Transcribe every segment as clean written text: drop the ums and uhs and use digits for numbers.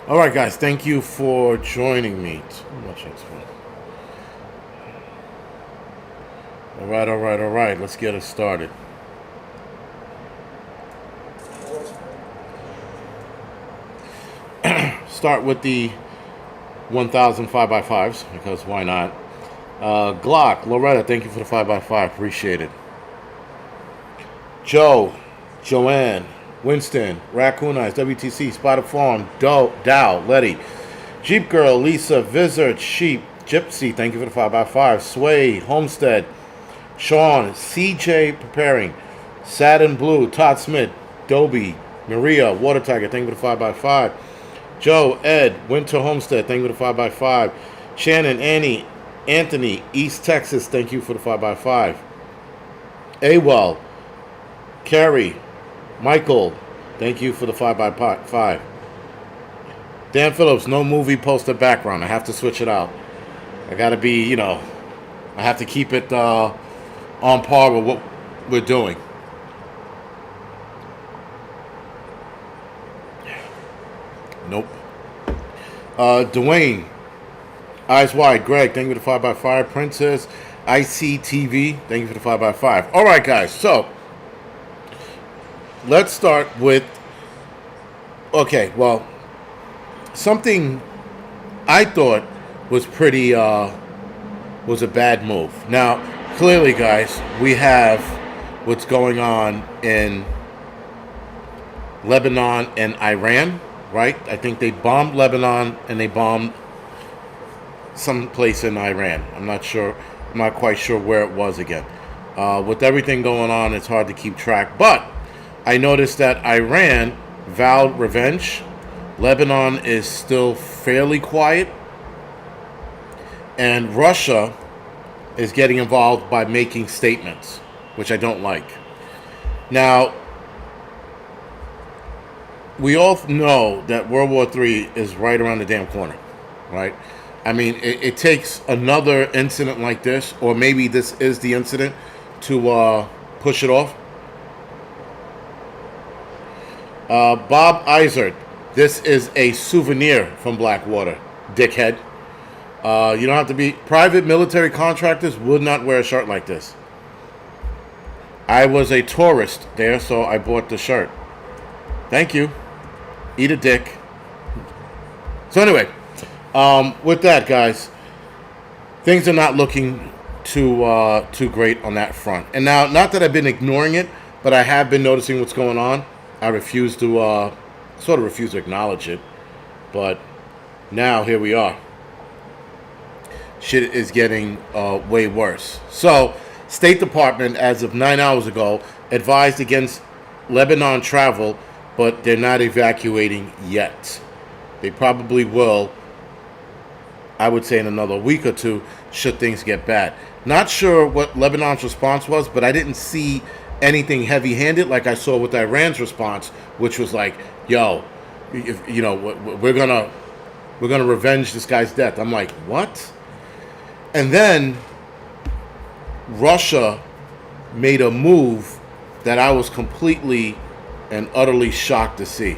All right, guys. Thank you for joining me. Too much extra. All right, all right, all right. Let's get it started. Start with the 1,000 5x5s because why not? Glock, Loretta, thank you for the 5x5. Appreciate it. Joe, Joanne, Winston, Raccoon Eyes, WTC, Spotted Farm, Dow, Letty, Jeep Girl, Lisa, Vizard, Sheep, Gypsy, thank you for the 5x5. Sway, Homestead, Sean, CJ Preparing, Satin Blue, Todd Smith, Dobie, Maria, Water Tiger, thank you for the 5x5. Joe, Ed, Winter Homestead, thank you for the 5x5. Shannon, Annie, Anthony, East Texas, thank you for the 5x5. AWell, Carrie, Michael, thank you for the 5x5. Dan Phillips, no movie poster background. I have to switch it out. I gotta be, I have to keep it on par with what we're doing. Nope. Dwayne, Eyes Wide, Greg, thank you for the 5x5. Princess, ICTV, thank you for the 5x5. All right, guys, so let's start with, okay, well, something I thought was pretty, was a bad move. Now, clearly, guys, we have what's going on in Lebanon and Iran, right? I think they bombed Lebanon and they bombed some place in Iran. I'm not sure. I'm not quite sure where it was again. With everything going on, it's hard to keep track. But I noticed that Iran vowed revenge. Lebanon is still fairly quiet. And Russia is getting involved by making statements, which I don't like. Now, we all know that World War III is right around the damn corner, right? I mean, it takes another incident like this, or maybe this is the incident, to push it off. Bob Izard, this is a souvenir from Blackwater, dickhead. You don't have to be... Private military contractors would not wear a shirt like this. I was a tourist there, so I bought the shirt. Thank you. Eat a dick. So anyway, with that, guys, things are not looking too great on that front. And now, not that I've been ignoring it, but I have been noticing what's going on. I refuse to, sort of refuse to acknowledge it. But now, here we are. Shit is getting way worse. So, State Department, as of 9 hours ago, advised against Lebanon travel, but they're not evacuating yet. They probably will, I would say, in another week or two, should things get bad. Not sure what Lebanon's response was, but I didn't see anything heavy-handed like I saw with Iran's response, which was like, "Yo, we're gonna revenge this guy's death." I'm like, what? And then Russia made a move that I was completely and utterly shocked to see.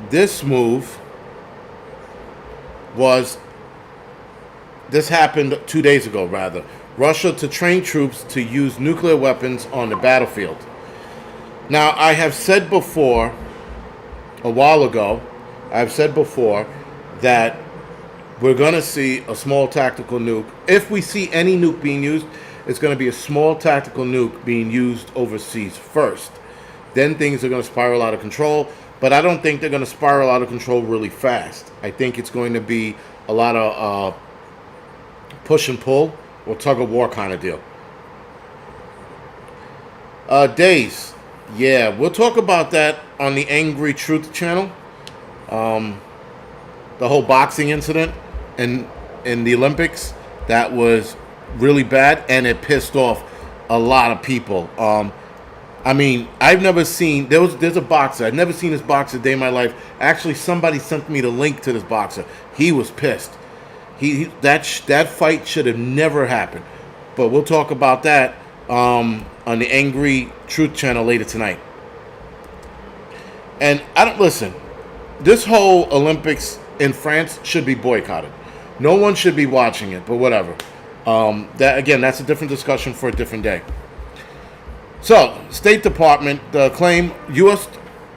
This move this happened 2 days ago, rather. Russia to train troops to use nuclear weapons on the battlefield. Now, I have said before, a while ago, I've said before that we're going to see a small tactical nuke. If we see any nuke being used, it's going to be a small tactical nuke being used overseas first. Then things are going to spiral out of control. But I don't think they're going to spiral out of control really fast. I think it's going to be a lot of push and pull or tug of war kind of deal. Days. Yeah, we'll talk about that on the Angry Truth channel. The whole boxing incident in the Olympics, that was really bad, and it pissed off a lot of people. I mean, I've never seen... There's a boxer. I've never seen this boxer a day in my life. Actually, somebody sent me the link to this boxer. He was pissed. That fight should have never happened. But we'll talk about that on the Angry Truth channel later tonight. And I don't... Listen, this whole Olympics in France should be boycotted. No one should be watching it, but whatever. That again, that's a different discussion for a different day. So, State Department claim U.S.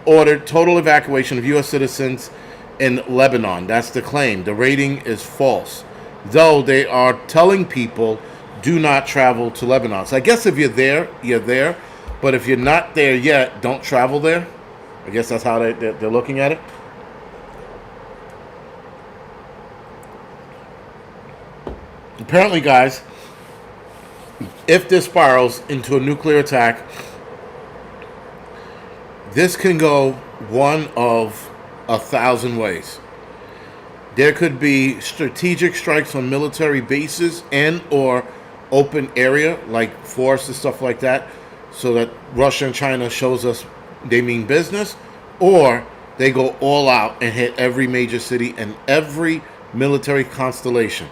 ordered total evacuation of U.S. citizens in Lebanon. That's the claim. The rating is false, though they are telling people do not travel to Lebanon. So I guess if you're there, you're there. But if you're not there yet, don't travel there. I guess that's how they're looking at it. Apparently, guys, if this spirals into a nuclear attack, this can go one of 1,000 ways. There could be strategic strikes on military bases and or open area like forests and stuff like that, so that Russia and China shows us they mean business, or they go all out and hit every major city and every military constellation.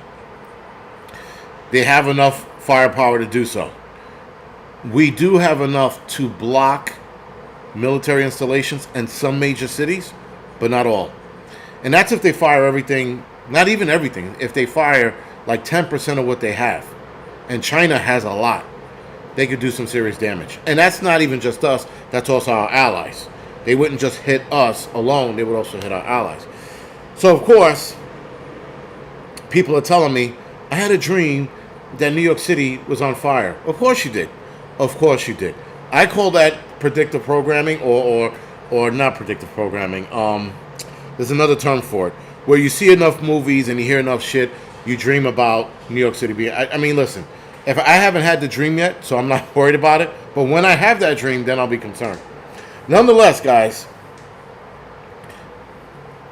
They have enough firepower to do so. We do have enough to block military installations in some major cities, but not all. And that's if they fire everything, not even everything, if they fire like 10% of what they have. And China has a lot. They could do some serious damage. And that's not even just us, that's also our allies. They wouldn't just hit us alone, they would also hit our allies. So, of course, people are telling me, I had a dream that New York City was on fire. Of course you did. Of course you did. I call that predictive programming or not predictive programming. There's another term for it. Where you see enough movies and you hear enough shit, you dream about New York City being... I mean, listen, if I haven't had the dream yet, so I'm not worried about it, but when I have that dream, then I'll be concerned. Nonetheless, guys,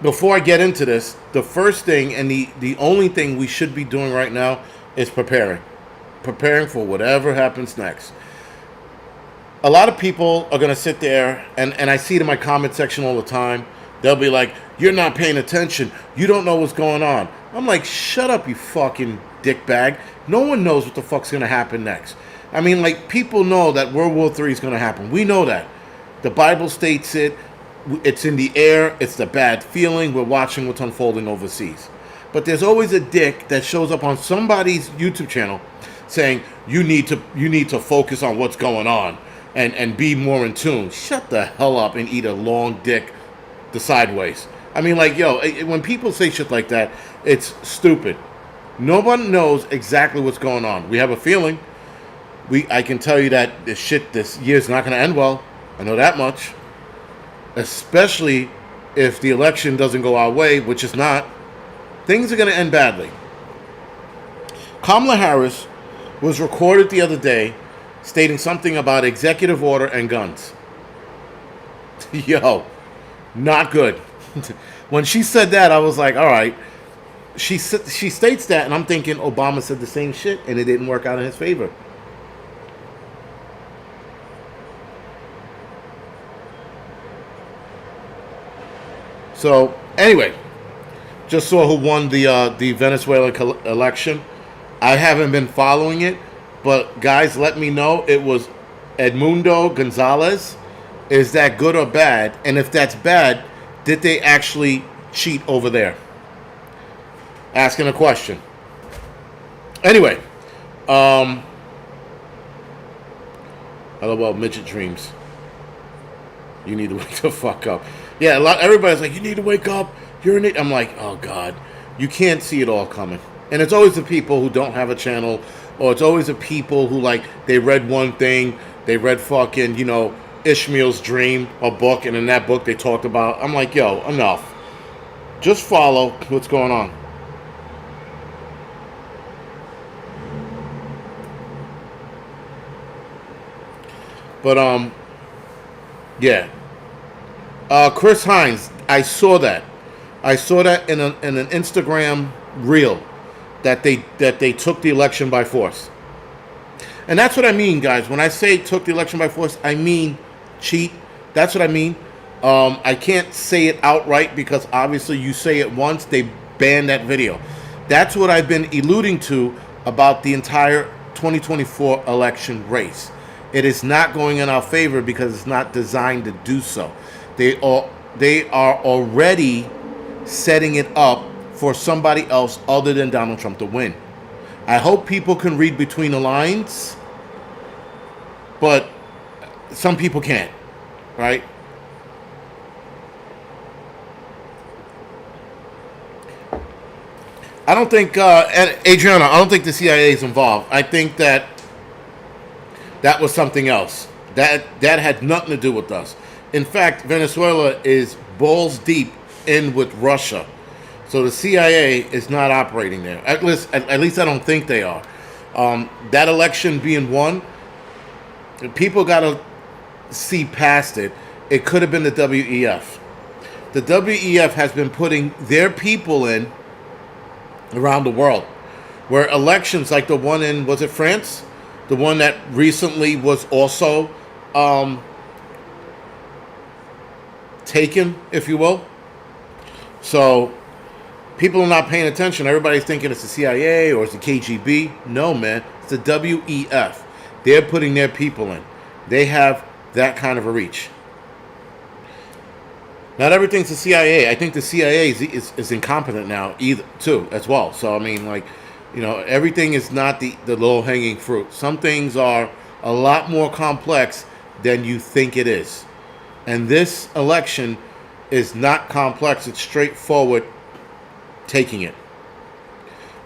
before I get into this, the first thing and the only thing we should be doing right now is preparing for whatever happens next. A lot of people are going to sit there, and I see it in my comment section all the time. They'll be like, you're not paying attention. You don't know what's going on. I'm like, shut up, you fucking dickbag. No one knows what the fuck's going to happen next. I mean, like, people know that World War III is going to happen. We know that. The Bible states it. It's in the air. It's the bad feeling. We're watching what's unfolding overseas. But there's always a dick that shows up on somebody's YouTube channel saying, you need to focus on what's going on and be more in tune. Shut the hell up and eat a long dick the sideways. I mean, like, yo, when people say shit like that, it's stupid. No one knows exactly what's going on. We have a feeling. I can tell you that this year's not going to end well. I know that much. Especially if the election doesn't go our way, which is not. Things are going to end badly. Kamala Harris was recorded the other day stating something about executive order and guns. Yo, not good. When she said that, I was like, all right. She states that, and I'm thinking Obama said the same shit, and it didn't work out in his favor. So, anyway, just saw who won the Venezuela election. I haven't been following it, but guys, let me know. It was Edmundo Gonzalez. Is that good or bad? And if that's bad, did they actually cheat over there? Asking a question. Anyway, LOL, midget dreams. You need to wake the fuck up. Yeah, everybody's like, you need to wake up. You're in it. I'm like, oh God, you can't see it all coming. And it's always the people who don't have a channel, or it's always the people who, like, they read one thing, they read fucking, Ishmael's Dream, a book, and in that book they talked about. I'm like, yo, enough. Just follow what's going on. But yeah. Chris Hines, I saw that. I saw that in an Instagram reel that they took the election by force. And that's what I mean, guys. When I say took the election by force, I mean cheat. That's what I mean. I can't say it outright because obviously you say it once, they ban that video. That's what I've been alluding to about the entire 2024 election race. It is not going in our favor because it's not designed to do so. They are they are already setting it up for somebody else other than Donald Trump to win. I hope people can read between the lines, but some people can't, right? I don't think, and Adriana, I don't think the CIA is involved. I think that was something else. That had nothing to do with us. In fact, Venezuela is balls deep in with Russia. So the CIA is not operating there. At least I don't think they are. That election being won, people got to see past it. It could have been the WEF. The WEF has been putting their people in around the world, where elections like the one in, was it France? The one that recently was also taken, if you will. So people are not paying attention. Everybody's thinking it's the CIA or it's the KGB. No, man. It's the WEF. They're putting their people in. They have that kind of a reach. Not everything's the CIA. I think the CIA is incompetent now, either too, as well. So, I mean, like, everything is not the low-hanging fruit. Some things are a lot more complex than you think it is. And this election is not complex. It's straightforward, taking it.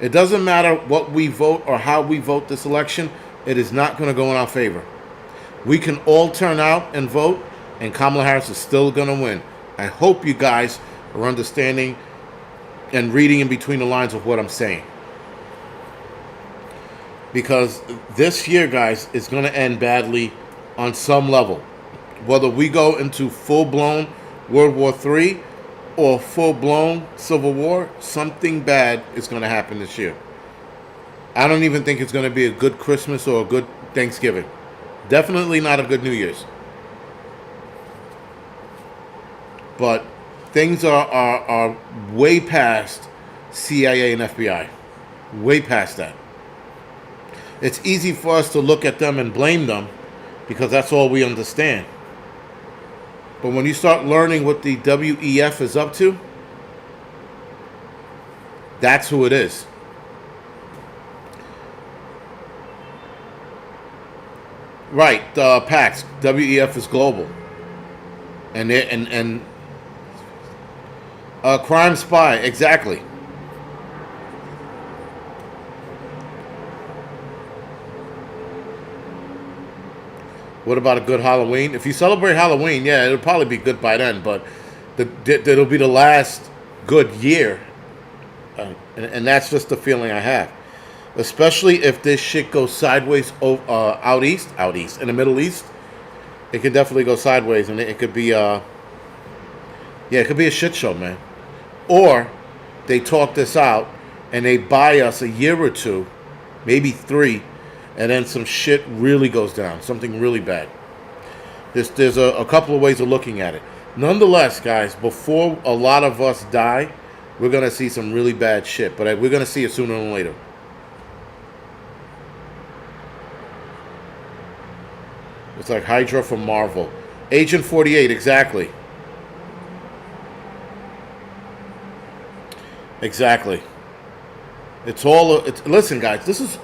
It doesn't matter what we vote or how we vote this election. It is not going to go in our favor. We can all turn out and vote, and Kamala Harris is still going to win. I hope you guys are understanding and reading in between the lines of what I'm saying. Because this year, guys, is going to end badly on some level. Whether we go into full-blown World War III or full-blown Civil War, something bad is going to happen this year. I don't even think it's going to be a good Christmas or a good Thanksgiving. Definitely not a good New Year's. But things are way past CIA and FBI. Way past that. It's easy for us to look at them and blame them because that's all we understand. But when you start learning what the WEF is up to, that's who it is. Right, PAX, WEF is global. And crime spy, exactly. What about a good Halloween? If you celebrate Halloween, yeah, it'll probably be good by then, but it'll be the last good year. And that's just the feeling I have. Especially if this shit goes sideways out east, in the Middle East. It could definitely go sideways, and it could be, it could be a shit show, man. Or they talk this out, and they buy us a year or two, maybe 3, and then some shit really goes down, something really bad. There's a couple of ways of looking at it. Nonetheless, guys, before a lot of us die, we're going to see some really bad shit, but we're going to see it sooner than later. It's like Hydra from Marvel. Agent 48, exactly. Exactly. Listen, guys, this is,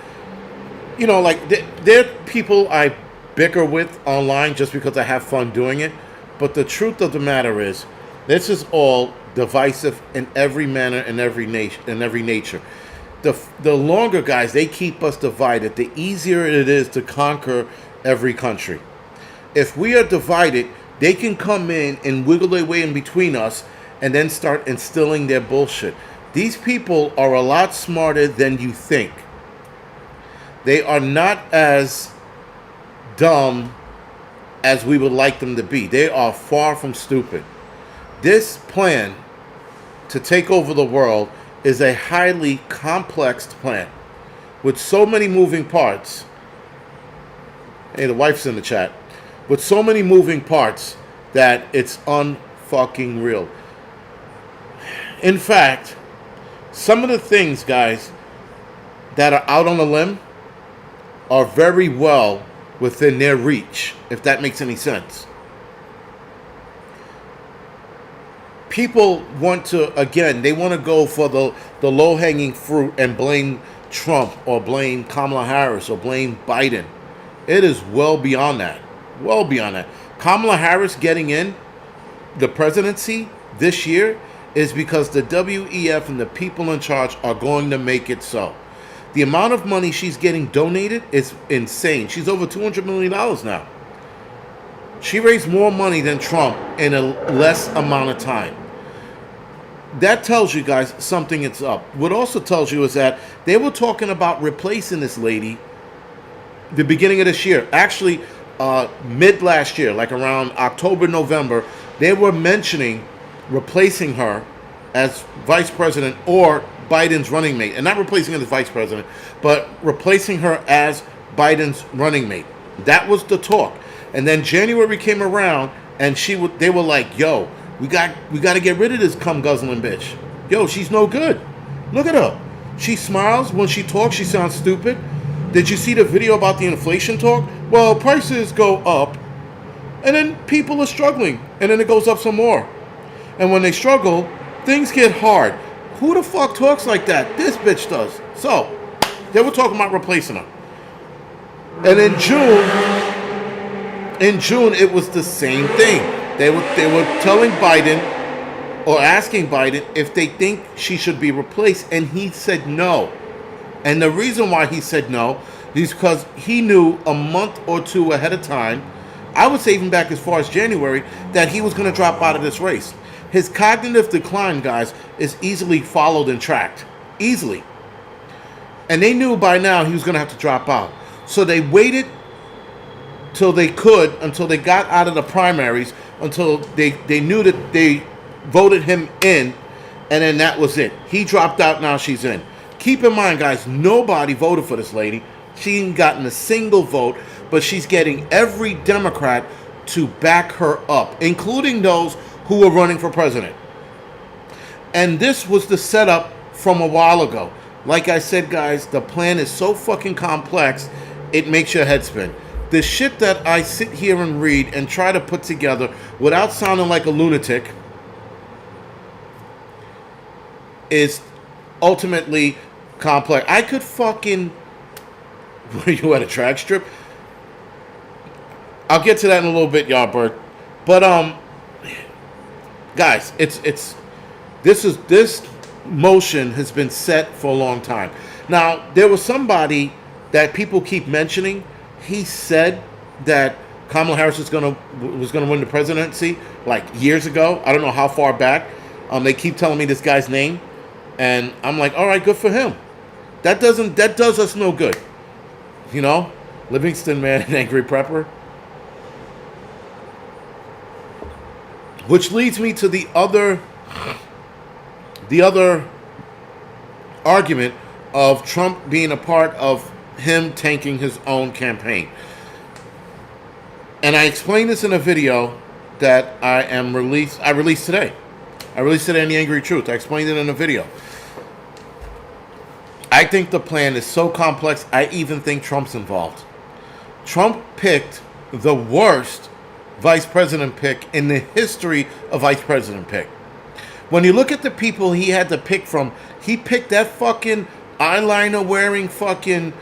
like, there are people I bicker with online just because I have fun doing it. But the truth of the matter is, this is all divisive in every manner and every nature. The longer, guys, they keep us divided, the easier it is to conquer every country. If we are divided, they can come in and wiggle their way in between us and then start instilling their bullshit. These people are a lot smarter than you think. They are not as dumb as we would like them to be. They are far from stupid. This plan to take over the world is a highly complex plan with so many moving parts. Hey, the wife's in the chat. With so many moving parts that it's unfucking real. In fact, some of the things, guys, that are out on the limb are very well within their reach, if that makes any sense. people want to, again, they want to go for the low-hanging fruit and blame Trump or blame Kamala Harris or blame Biden. It is well beyond that. Well beyond that. Kamala Harris getting in the presidency this year is because the WEF and the people in charge are going to make it so. The amount of money she's getting donated is insane. She's over $200 million now. She raised more money than Trump in a less amount of time. That tells you guys something is up. What also tells you is that they were talking about replacing this lady the beginning of this year. Actually, mid last year, like around October, November, they were mentioning replacing her as vice president or Biden's running mate. And not replacing her as vice president, but replacing her as Biden's running mate. That was the talk. And then January came around, and they were like, "Yo, we got to get rid of this cum guzzling bitch. Yo, she's no good. Look at her. She smiles when she talks. She sounds stupid. Did you see the video about the inflation talk? Well, prices go up, and then people are struggling, and then it goes up some more. And when they struggle, things get hard. Who the fuck talks like that? This bitch does." So they were talking about replacing her. And in June, it was the same thing. They were telling Biden or asking Biden if they think she should be replaced, and he said no. And the reason why he said no is because he knew a month or two ahead of time, I would say even back as far as January, that he was going to drop out of this race. His cognitive decline, guys, is easily followed and tracked. Easily. And they knew by now he was going to have to drop out. So they waited until they got out of the primaries, until they knew that they voted him in, and then that was it. He dropped out, now she's in. Keep in mind, guys, nobody voted for this lady. She ain't gotten a single vote, but she's getting every Democrat to back her up, including those who were running for president. And this was the setup from a while ago. Like I said, guys, the plan is so fucking complex, it makes your head spin. The shit that I sit here and read and try to put together without sounding like a lunatic is ultimately complex. I could fucking... Were you at a track strip? I'll get to that in a little bit, Yardbird. But guys, this motion has been set for a long time. Now, there was somebody that people keep mentioning. He said that Kamala Harris was gonna win the presidency like years ago. I don't know how far back. They keep telling me this guy's name, and I'm like, all right, good for him. That does us no good. You know, Livingston Man and Angry Prepper. Which leads me to the other argument of Trump being a part of him tanking his own campaign. And I explained this in a video that I released today. I released it in The Angry Truth. I explained it in a video. I think the plan is so complex, I even think Trump's involved. Trump picked the worst vice president pick in the history of vice president pick. When you look at the people he had to pick from, he picked that fucking eyeliner wearing fucking,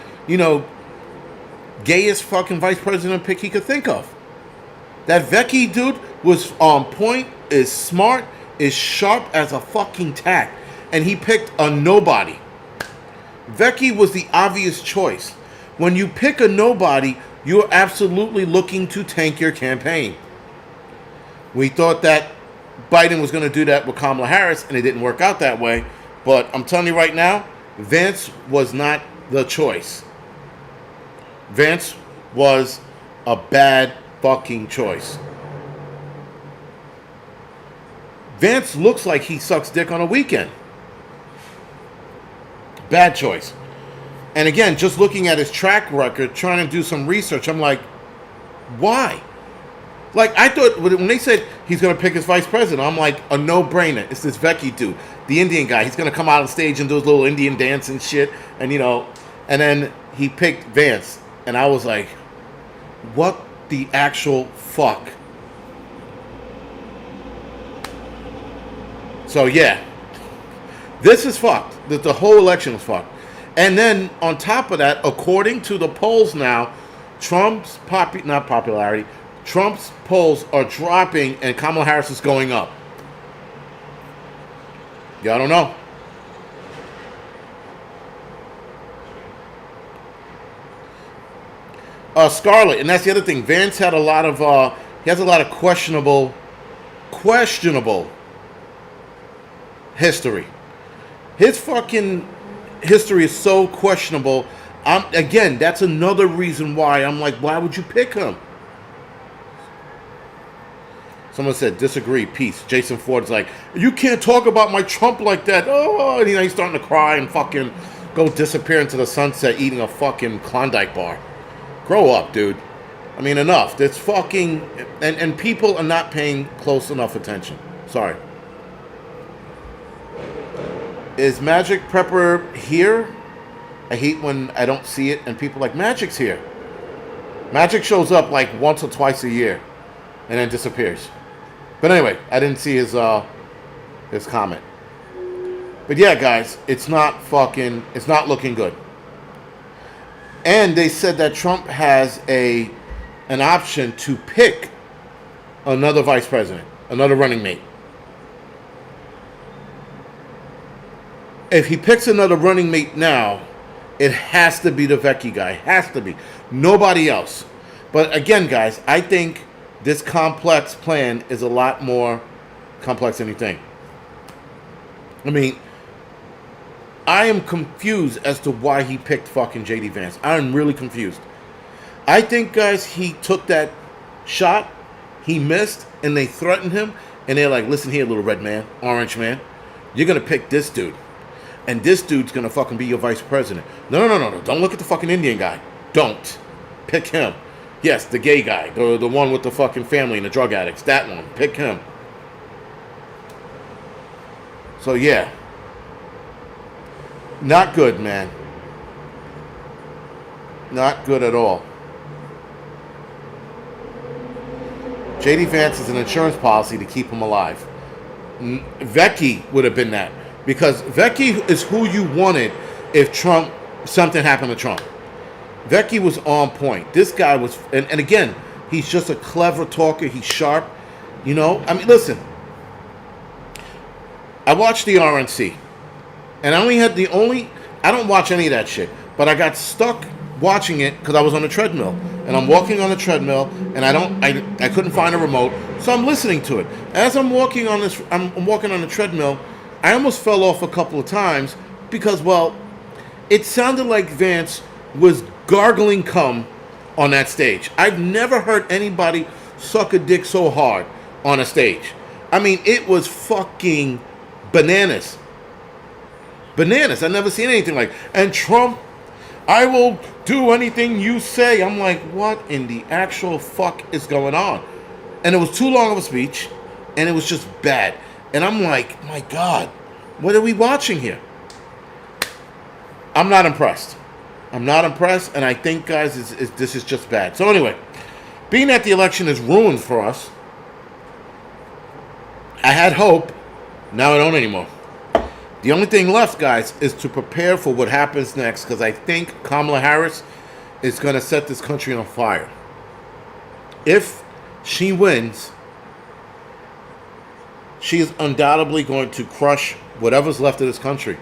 gayest fucking vice president pick he could think of. That Vecchi dude was on point, is smart, is sharp as a fucking tack. And he picked a nobody. Vecchi was the obvious choice. When you pick a nobody, you're absolutely looking to tank your campaign. We thought that Biden was going to do that with Kamala Harris, and it didn't work out that way. But I'm telling you right now, Vance was not the choice. Vance was a bad fucking choice. Vance looks like he sucks dick on a weekend. Bad choice. And again, just looking at his track record, trying to do some research, I'm like, why? Like, I thought when they said he's going to pick his vice president, I'm like, a no-brainer. It's this Vecchi dude, the Indian guy. He's going to come out on stage and do his little Indian dance and shit. And, and then he picked Vance. And I was like, what the actual fuck? So yeah, this is fucked. The whole election is fucked. And then on top of that, according to the polls now, Trump's not popularity, Trump's polls are dropping and Kamala Harris is going up. Y'all don't know. Scarlett, and that's the other thing. Vance had a lot of he has a lot of questionable history. His fucking history is so questionable. Again, that's another reason why I'm like, why would you pick him? Someone said, disagree, peace. Jason Ford's like, you can't talk about my Trump like that. Oh, and he's starting to cry and fucking go disappear into the sunset eating a fucking Klondike bar. Grow up, dude. I mean, enough. It's fucking... And people are not paying close enough attention. Sorry. Is Magic Prepper here? I hate when I don't see it and people are like, Magic's here. Magic shows up like once or twice a year and then disappears. But anyway, I didn't see his comment. But yeah, guys, it's not looking good. And they said that Trump has an option to pick another vice president, another running mate. If he picks another running mate now, it has to be the Vecchi guy. Has to be. Nobody else. But again, guys, I think this complex plan is a lot more complex than you think. I mean, I am confused as to why he picked fucking J.D. Vance. I'm really confused. I think, guys, he took that shot, he missed, and they threatened him, and they're like, listen here, little red man, orange man, you're going to pick this dude, and this dude's going to fucking be your vice president. No. Don't look at the fucking Indian guy. Don't. Pick him. Yes, the gay guy, the one with the fucking family and the drug addicts, that one. Pick him. So, yeah. Not good, man. Not good at all. J.D. Vance is an insurance policy to keep him alive. Vecchi would have been that. Because Vecchi is who you wanted if something happened to Trump. Vecchi was on point. This guy was, and again, he's just a clever talker. He's sharp. You know, I mean, listen. I watched the RNC. And I don't watch any of that shit. But I got stuck watching it because I was on the treadmill. And I'm walking on the treadmill, and I couldn't find a remote, so I'm listening to it. As I'm walking on the treadmill, I almost fell off a couple of times because, well, it sounded like Vance was gargling cum on that stage. I've never heard anybody suck a dick so hard on a stage. I mean, it was fucking bananas. Bananas. I've never seen anything like. And Trump, I will do anything you say. I'm like, what in the actual fuck is going on? And it was too long of a speech, and it was just bad. And I'm like, my God, what are we watching here? I'm not impressed. I'm not impressed, and I think, guys, this is just bad. So anyway, being that the election is ruined for us, I had hope. Now I don't anymore. The only thing left, guys, is to prepare for what happens next, because I think Kamala Harris is going to set this country on fire. If she wins, she is undoubtedly going to crush whatever's left of this country.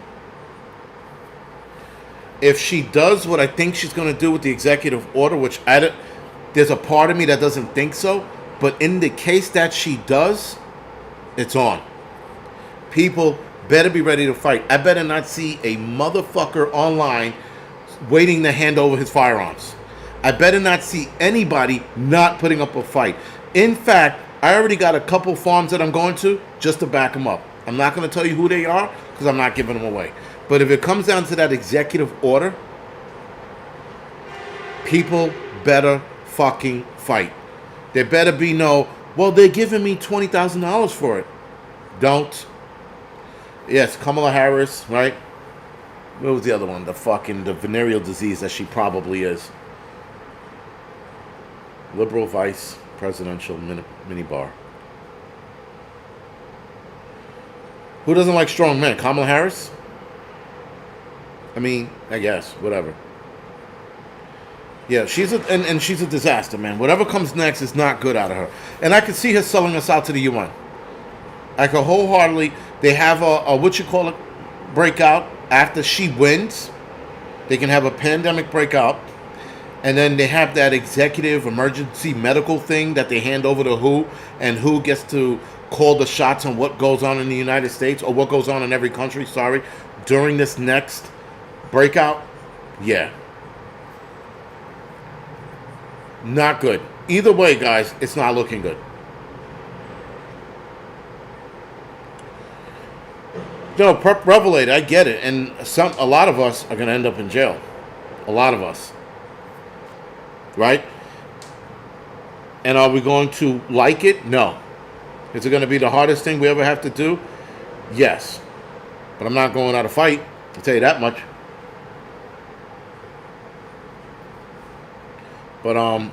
If she does what I think she's going to do with the executive order, which there's a part of me that doesn't think so, but in the case that she does, it's on. People better be ready to fight. I better not see a motherfucker online waiting to hand over his firearms. I better not see anybody not putting up a fight. In fact, I already got a couple farms that I'm going to just to back them up. I'm not going to tell you who they are because I'm not giving them away. But if it comes down to that executive order, people better fucking fight. There better be no, well, they're giving me $20,000 for it. Don't. Yes, Kamala Harris, right? What was the other one? The venereal disease that she probably is. Liberal vice presidential mini bar. Who doesn't like strong men? Kamala Harris? I mean, I guess, whatever. Yeah, and she's a disaster, man. Whatever comes next is not good out of her. And I could see her selling us out to the UN. I could wholeheartedly. They have a what you call it breakout after she wins. They can have a pandemic breakout, and then they have that executive emergency medical thing that they hand over to WHO, and WHO gets to call the shots on what goes on in the United States or what goes on in every country. Sorry, during this next breakout. Yeah. Not good. Either way, guys, it's not looking good. No, Revelate, I get it. And a lot of us are going to end up in jail. A lot of us. Right? And are we going to like it? No. Is it going to be the hardest thing we ever have to do? Yes. But I'm not going out to fight. I'll tell you that much. But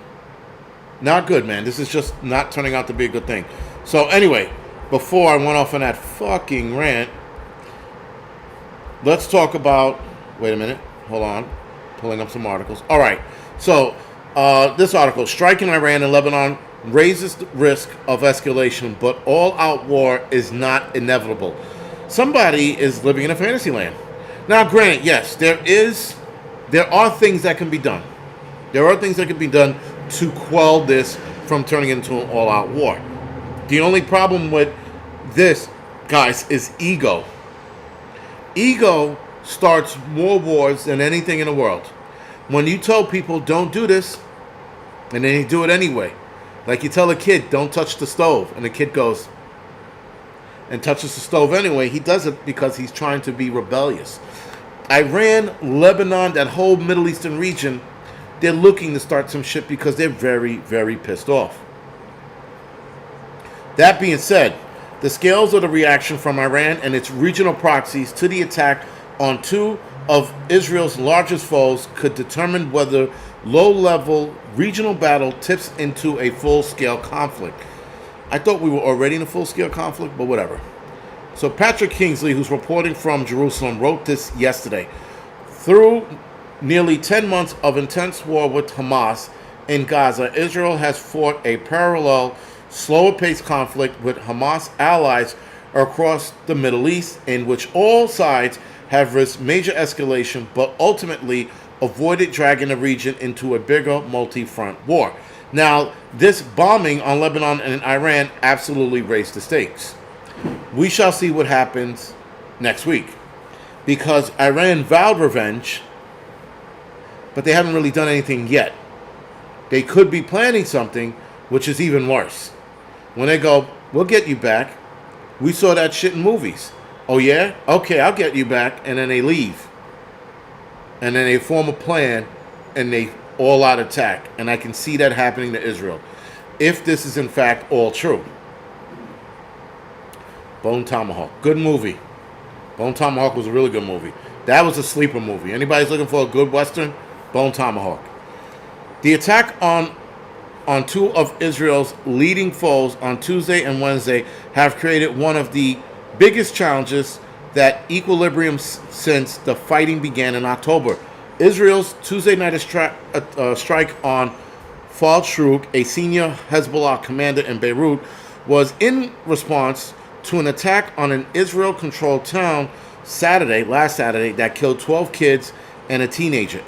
not good, man. This is just not turning out to be a good thing. So anyway, before I went off on that fucking rant, let's talk about. Wait a minute. Hold on. Pulling up some articles. All right. So this article: strike in Iran and Lebanon raises the risk of escalation, but all-out war is not inevitable. Somebody is living in a fantasy land. Now, granted, yes, there are things that can be done. There are things that can be done to quell this from turning into an all-out war. The only problem with this, guys, is ego. Ego starts more wars than anything in the world. When you tell people, don't do this, and then they do it anyway. Like you tell a kid, don't touch the stove, and the kid goes and touches the stove anyway. He does it because he's trying to be rebellious. Iran, Lebanon, that whole Middle Eastern region, they're looking to start some shit because they're very, very pissed off. That being said, the scales of the reaction from Iran and its regional proxies to the attack on two of Israel's largest foes could determine whether low-level regional battle tips into a full-scale conflict. I thought we were already in a full-scale conflict, but whatever. So Patrick Kingsley, who's reporting from Jerusalem, wrote this yesterday. Through nearly 10 months of intense war with Hamas in Gaza, Israel has fought a parallel, slower-paced conflict with Hamas allies across the Middle East, in which all sides have risked major escalation, but ultimately avoided dragging the region into a bigger multi-front war. Now, this bombing on Lebanon and Iran absolutely raised the stakes. We shall see what happens next week, because Iran vowed revenge, but they haven't really done anything yet. They could be planning something, which is even worse. When they go, we'll get you back. We saw that shit in movies. Oh yeah? Okay, I'll get you back. And then they leave. And then they form a plan and they all out attack. And I can see that happening to Israel, if this is in fact all true. Bone Tomahawk. Good movie. Bone Tomahawk was a really good movie. That was a sleeper movie. Anybody's looking for a good Western? Bone Tomahawk. The attack on two of Israel's leading foes on Tuesday and Wednesday have created one of the biggest challenges that equilibrium since the fighting began in October. Israel's Tuesday night strike on Fal Shruk, a senior Hezbollah commander in Beirut, was in response to an attack on an Israel-controlled town last Saturday, that killed 12 kids and teenagers.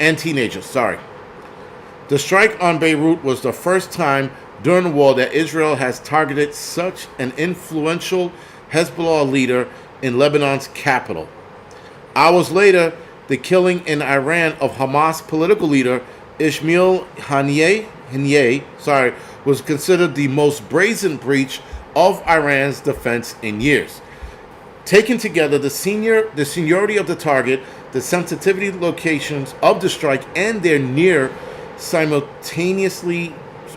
The strike on Beirut was the first time during the war that Israel has targeted such an influential Hezbollah leader in Lebanon's capital. Hours later, the killing in Iran of Hamas political leader Ismail Haniyeh was considered the most brazen breach of Iran's defense in years. Taken together, the seniority of the target, the sensitivity locations of the strike, and their near simultaneously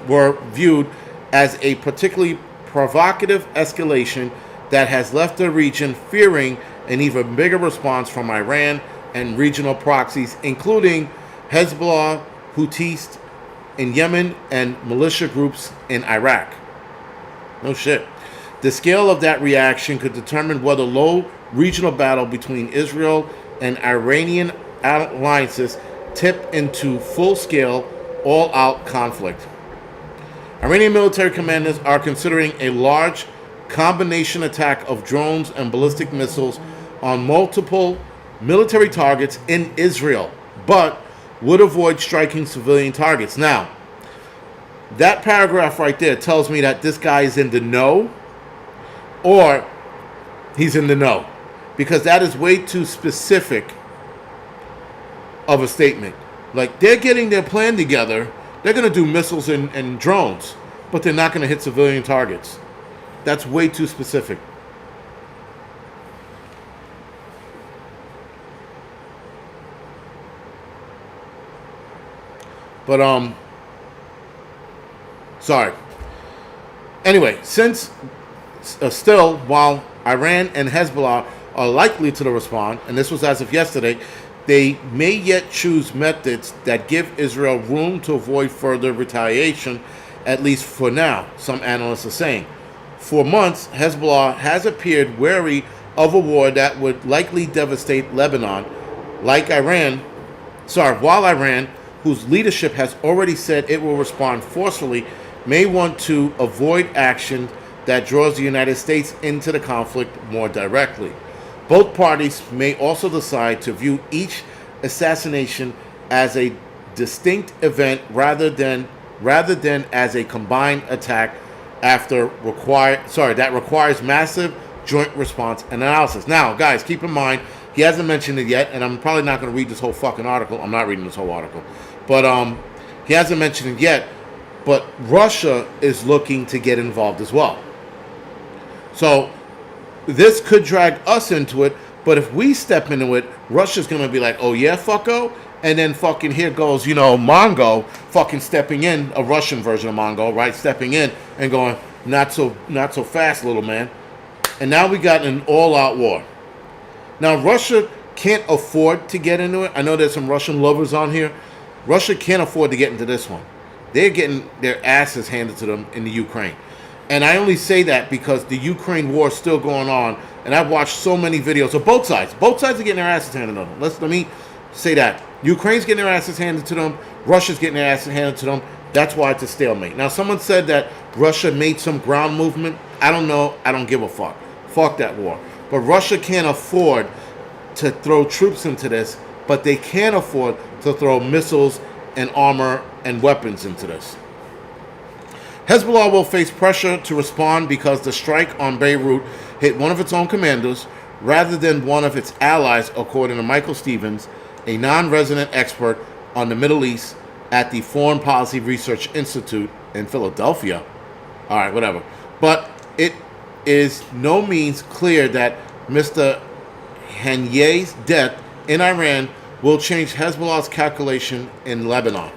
were viewed as a particularly provocative escalation that has left the region fearing an even bigger response from Iran and regional proxies, including Hezbollah, Houthis in Yemen, and militia groups in Iraq. No shit. The scale of that reaction could determine whether low regional battle between Israel and Iranian alliances tip into full-scale, all-out conflict. Iranian military commanders are considering a large combination attack of drones and ballistic missiles on multiple military targets in Israel, but would avoid striking civilian targets. Now, that paragraph right there tells me that this guy is in the know, or he's in the know, because that is way too specific of a statement. Like, they're getting their plan together. They're going to do missiles and drones, but they're not going to hit civilian targets. That's way too specific. But, sorry. Anyway, since still, while Iran and Hezbollah are likely to respond, and this was as of yesterday, they may yet choose methods that give Israel room to avoid further retaliation, at least for now, some analysts are saying. For months, Hezbollah has appeared wary of a war that would likely devastate Lebanon, while Iran, whose leadership has already said it will respond forcefully, may want to avoid action that draws the United States into the conflict more directly. Both parties may also decide to view each assassination as a distinct event rather than as a combined attack that requires massive joint response and analysis. Now, guys, keep in mind, he hasn't mentioned it yet, and I'm probably not going to read this whole fucking article. I'm not reading this whole article. But he hasn't mentioned it yet, but Russia is looking to get involved as well. So this could drag us into it, but if we step into it, Russia's going to be like, oh yeah, fucko? And then fucking here goes, Mongo fucking stepping in, a Russian version of Mongo, right? Stepping in and going, not so fast, little man. And now we got an all-out war. Now, Russia can't afford to get into it. I know there's some Russian lovers on here. Russia can't afford to get into this one. They're getting their asses handed to them in the Ukraine. And I only say that because the Ukraine war is still going on, and I've watched so many videos of both sides. Both sides are getting their asses handed to them. Let me say that. Ukraine's getting their asses handed to them. Russia's getting their asses handed to them. That's why it's a stalemate. Now, someone said that Russia made some ground movement. I don't know. I don't give a fuck. Fuck that war. But Russia can't afford to throw troops into this, but they can afford to throw missiles and armor and weapons into this. Hezbollah will face pressure to respond because the strike on Beirut hit one of its own commanders rather than one of its allies, according to Michael Stevens, a non-resident expert on the Middle East at the Foreign Policy Research Institute in Philadelphia. All right, whatever. But it is no means clear that Mr. Haniyeh's death in Iran will change Hezbollah's calculation in Lebanon.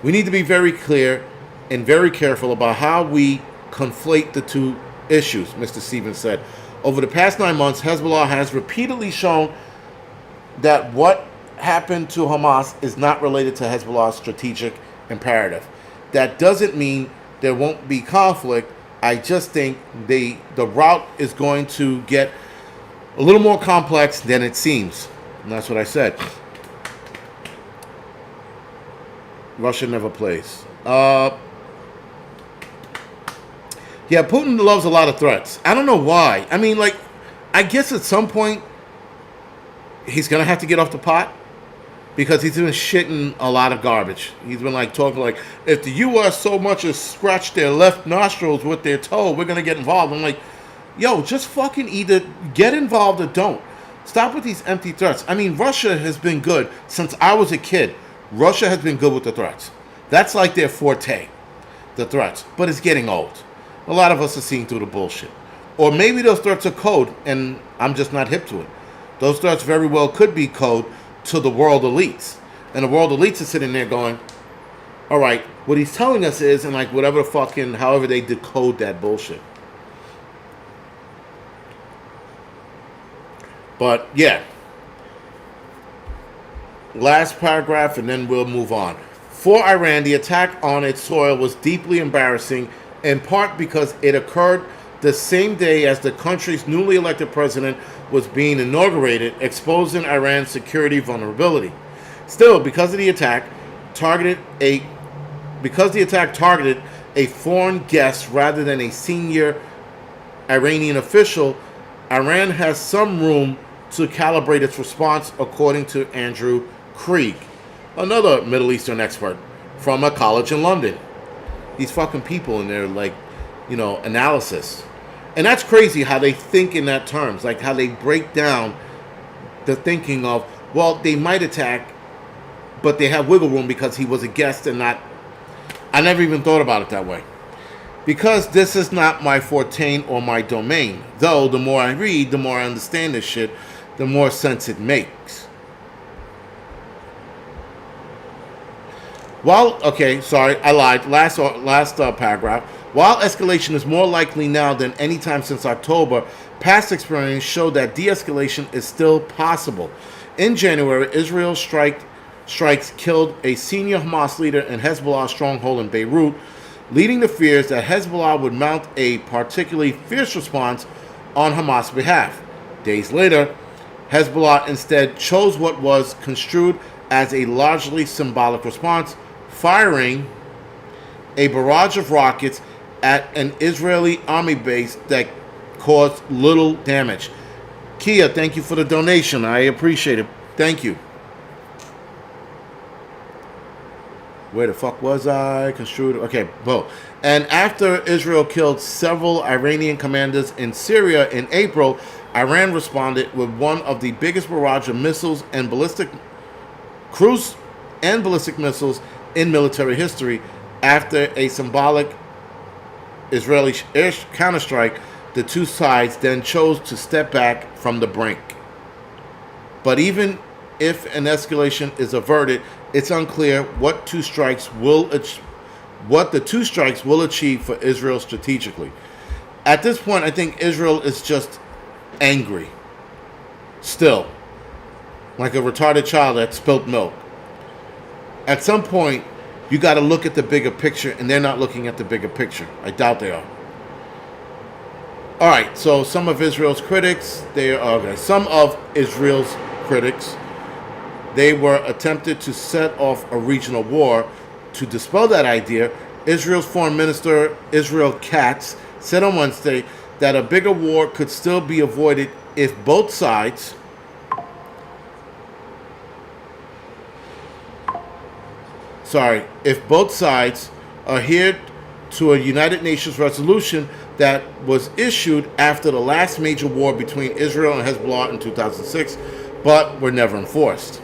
We need to be very clear and very careful about how we conflate the two issues, Mr. Stevens said. Over the past 9 months, Hezbollah has repeatedly shown that what happened to Hamas is not related to Hezbollah's strategic imperative. That doesn't mean there won't be conflict. I just think the route is going to get a little more complex than it seems. And that's what I said. Russia never plays. Yeah, Putin loves a lot of threats. I don't know why. I mean, I guess at some point he's going to have to get off the pot because he's been shitting a lot of garbage. He's been talking if the U.S. so much as scratched their left nostrils with their toe, we're going to get involved. I'm like, yo, just fucking either get involved or don't. Stop with these empty threats. I mean, Russia has been good since I was a kid. Russia has been good with the threats. That's like their forte, the threats. But it's getting old. A lot of us are seeing through the bullshit. Or maybe those threats are code, and I'm just not hip to it. Those threats very well could be code to the world elites. And the world elites are sitting there going, all right, what he's telling us is, and whatever however they decode that bullshit. But, yeah. Last paragraph, and then we'll move on. For Iran, the attack on its soil was deeply embarrassing, in part because it occurred the same day as the country's newly elected president was being inaugurated, exposing Iran's security vulnerability. Still, because the attack targeted a foreign guest rather than a senior Iranian official, Iran has some room to calibrate its response, according to Andrew Krieg, another Middle Eastern expert from a college in London. These fucking people in their, like, analysis. And that's crazy how they think in that terms, like how they break down the thinking of, well, they might attack, but they have wiggle room because he was a guest and not. I never even thought about it that way. Because this is not my forte or my domain. Though the more I read, the more I understand this shit, the more sense it makes. Okay, sorry, I lied. Last paragraph. While escalation is more likely now than any time since October, past experience show that de-escalation is still possible. In January, Israel's strikes killed a senior Hamas leader in Hezbollah's stronghold in Beirut, leading to fears that Hezbollah would mount a particularly fierce response on Hamas' behalf. Days later, Hezbollah instead chose what was construed as a largely symbolic response, firing a barrage of rockets at an Israeli army base that caused little damage. Kia, thank you for the donation. I appreciate it. Thank you. Where the fuck was I? Construed. Okay, both. And after Israel killed several Iranian commanders in Syria in April, Iran responded with one of the biggest barrage of missiles and cruise missiles in military history. After a symbolic Israeli air counterstrike, the two sides then chose to step back from the brink. But even if an escalation is averted, it's unclear what the two strikes will achieve for Israel strategically. At this point, I think Israel is just angry. Still. Like a retarded child that spilt milk. At some point, you got to look at the bigger picture, and they're not looking at the bigger picture. I doubt they are. All right, so some of Israel's critics, they were attempted to set off a regional war. To dispel that idea, Israel's Foreign Minister Israel Katz said on Wednesday that a bigger war could still be avoided if both sides adhered to a United Nations resolution that was issued after the last major war between Israel and Hezbollah in 2006, but were never enforced.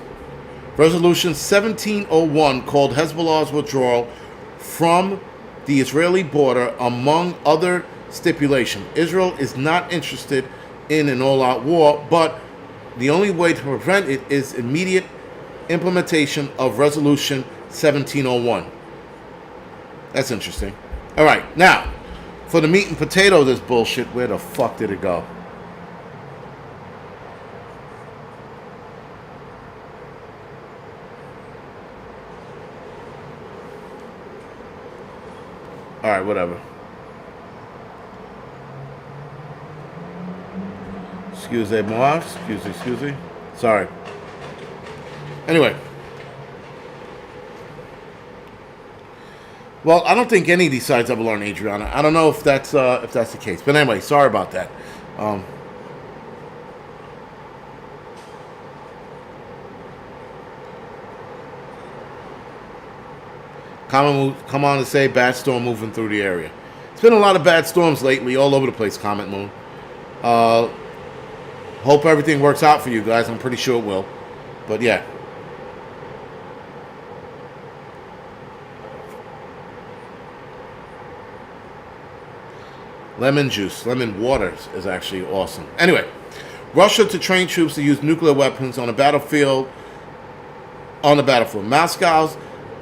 Resolution 1701 called Hezbollah's withdrawal from the Israeli border among other stipulations. Israel is not interested in an all-out war, but the only way to prevent it is immediate implementation of Resolution 1701. That's interesting. All right, now, for the meat and potato of this bullshit, where the fuck did it go? All right, whatever. Excusez-moi. Excuse me. Sorry. Anyway. Well, I don't think any of these sides ever learn Adriana. I don't know if that's the case. But anyway, sorry about that. Come on to say bad storm moving through the area. It's been a lot of bad storms lately, all over the place, Comet Moon. Hope everything works out for you guys. I'm pretty sure it will. But yeah. Lemon juice, lemon water is actually awesome. Anyway, Russia to train troops to use nuclear weapons on the battlefield. Moscow's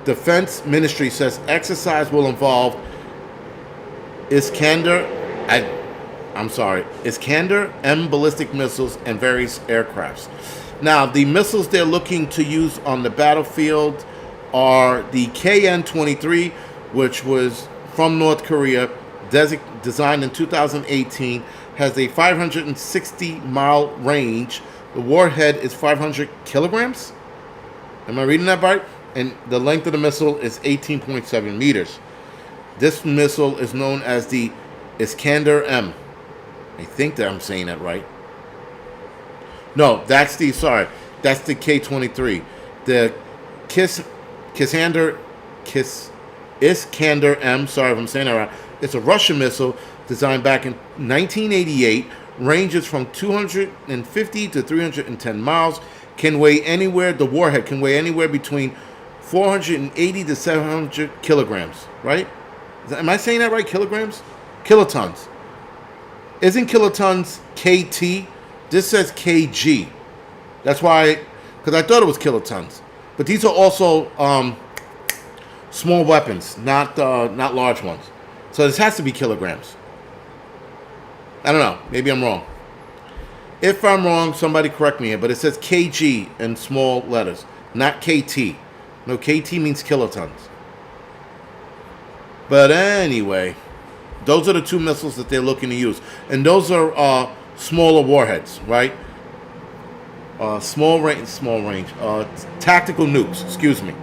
Defense Ministry says exercise will involve Iskander M ballistic missiles and various aircrafts. Now, the missiles they're looking to use on the battlefield are the KN-23, which was from North Korea, designed in 2018, has a 560-mile range. The warhead is 500 kilograms. Am I reading that right? And the length of the missile is 18.7 meters. This missile is known as the Iskander M. I think that I'm saying that right. No, that's the K-23. The Iskander M, sorry if I'm saying that right. It's a Russian missile designed back in 1988, ranges from 250 to 310 miles, can weigh anywhere, the warhead can weigh anywhere between 480 to 700 kilograms, right? Am I saying that right? Kilograms? Kilotons. Isn't kilotons KT? This says KG. That's why, because I thought it was kilotons. But these are also small weapons, not large ones. So this has to be kilograms. I don't know. Maybe I'm wrong. If I'm wrong, somebody correct me here. But it says KG in small letters, not KT. No, KT means kilotons. But anyway, those are the two missiles that they're looking to use. And those are smaller warheads, right? Small range. Tactical nukes, excuse me.